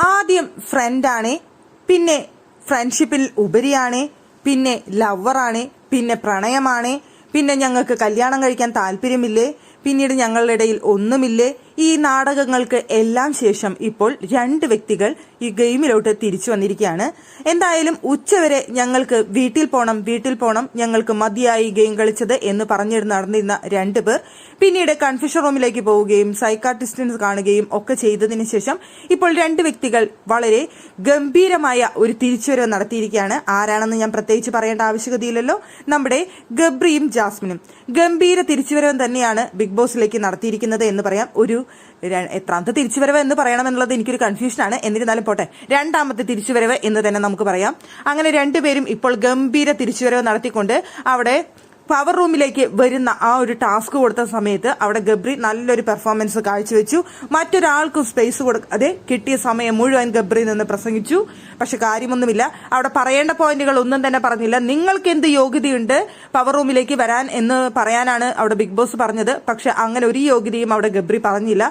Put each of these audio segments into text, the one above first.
ആദ്യം ഫ്രണ്ടാണ്, പിന്നെ ഫ്രണ്ട്ഷിപ്പിൽ ഉപരിയാണ്, പിന്നെ ലവറാണ്, പിന്നെ പ്രണയമാണ്, പിന്നെ ഞങ്ങൾക്ക് കല്യാണം കഴിക്കാൻ താല്പര്യമില്ലേ, പിന്നീട് ഞങ്ങളുടെ ഇടയിൽ ഒന്നുമില്ലേ. ഈ നാടകങ്ങൾക്ക് എല്ലാം ശേഷം ഇപ്പോൾ 2 വ്യക്തികൾ ഈ ഗെയിമിലോട്ട് തിരിച്ചു വന്നിരിക്കുകയാണ്. എന്തായാലും ഉച്ചവരെ ഞങ്ങൾക്ക് വീട്ടിൽ പോണം, ഞങ്ങൾക്ക് മതിയായി ഗെയിം കളിച്ചത് എന്ന് പറഞ്ഞിരുന്ന് നടന്നിരുന്ന 2 പേർ പിന്നീട് കൺഫ്യൂഷൻ റൂമിലേക്ക് പോവുകയും സൈക്കാട്രിസ്റ്റിനെ കാണുകയും ഒക്കെ ചെയ്തതിനു ശേഷം ഇപ്പോൾ 2 വ്യക്തികൾ വളരെ ഗംഭീരമായ ഒരു തിരിച്ചുവരവ് നടത്തിയിരിക്കുകയാണ്. ആരാണെന്ന് ഞാൻ പ്രത്യേകിച്ച് പറയേണ്ട ആവശ്യകതയില്ലല്ലോ. നമ്മുടെ ഗബ്രിയും ജാസ്മിനും ഗംഭീര തിരിച്ചുവരവ് തന്നെയാണ് ബിഗ് ബോസിലേക്ക് നടത്തിയിരിക്കുന്നത് എന്ന് പറയാം. ഒരു എത്രാമത്തെ തിരിച്ചുവരവ് എന്ന് പറയണമെന്നുള്ളത് എനിക്കൊരു കൺഫ്യൂഷനാണ്. എന്നിരുന്നാലും പോട്ടെ, 2ാമത്തെ തിരിച്ചുവരവ് എന്ന് തന്നെ നമുക്ക് പറയാം. അങ്ങനെ 2 പേരും ഇപ്പോൾ ഗംഭീര തിരിച്ചുവരവ് നടത്തിക്കൊണ്ട് അവിടെ പവർ റൂമിലേക്ക് വരുന്ന ആ ഒരു ടാസ്ക് കൊടുത്ത സമയത്ത് അവിടെ ഗബ്രി നല്ലൊരു പെർഫോമൻസ് കാഴ്ചവെച്ചു. മറ്റൊരാൾക്കും സ്പേസ് കൊടുക്കാതെ കിട്ടിയ സമയം മുഴുവൻ ഗബ്രി നിന്ന് പ്രസംഗിച്ചു. പക്ഷെ കാര്യമൊന്നുമില്ല, അവിടെ പറയേണ്ട പോയിന്റുകൾ ഒന്നും തന്നെ പറഞ്ഞില്ല. നിങ്ങൾക്ക് എന്ത് യോഗ്യതയുണ്ട് പവർ റൂമിലേക്ക് വരാൻ എന്ന് പറയാനാണ് അവിടെ ബിഗ് ബോസ് പറഞ്ഞത്. പക്ഷെ അങ്ങനെ ഒരു യോഗ്യതയും അവിടെ ഗബ്രി പറഞ്ഞില്ല.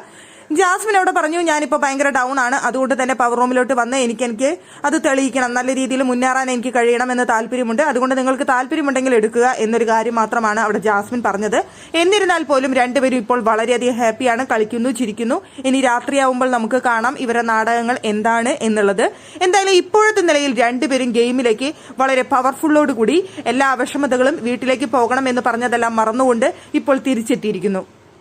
ജാസ്മിൻ അവിടെ പറഞ്ഞു, ഞാനിപ്പോ ഭയങ്കര ഡൗൺ ആണ്, അതുകൊണ്ട് തന്നെ പവർ റൂമിലോട്ട് വന്ന് എനിക്ക് അത് തെളിയിക്കണം, നല്ല രീതിയിൽ മുന്നേറാൻ എനിക്ക് കഴിയണം എന്ന് താല്പര്യമുണ്ട്, അതുകൊണ്ട് നിങ്ങൾക്ക് താല്പര്യമുണ്ടെങ്കിൽ എടുക്കുക എന്നൊരു കാര്യം മാത്രമാണ് അവിടെ ജാസ്മിൻ പറഞ്ഞത്. എന്നിരുന്നാൽ പോലും 2 പേരും ഇപ്പോൾ വളരെയധികം ഹാപ്പിയാണ്, കളിക്കുന്നു, ചിരിക്കുന്നു. ഇനി രാത്രിയാവുമ്പോൾ നമുക്ക് കാണാം ഇവരുടെ നാടകങ്ങൾ എന്താണ് എന്നുള്ളത്. എന്തായാലും ഇപ്പോഴത്തെ നിലയിൽ 2 പേരും ഗെയിമിലേക്ക് വളരെ പവർഫുള്ളോടുകൂടി എല്ലാ അവിഷമതകളും വീട്ടിലേക്ക് പോകണം എന്ന് പറഞ്ഞതെല്ലാം മറന്നുകൊണ്ട് ഇപ്പോൾ തിരിച്ചെത്തിയിരിക്കുന്നു.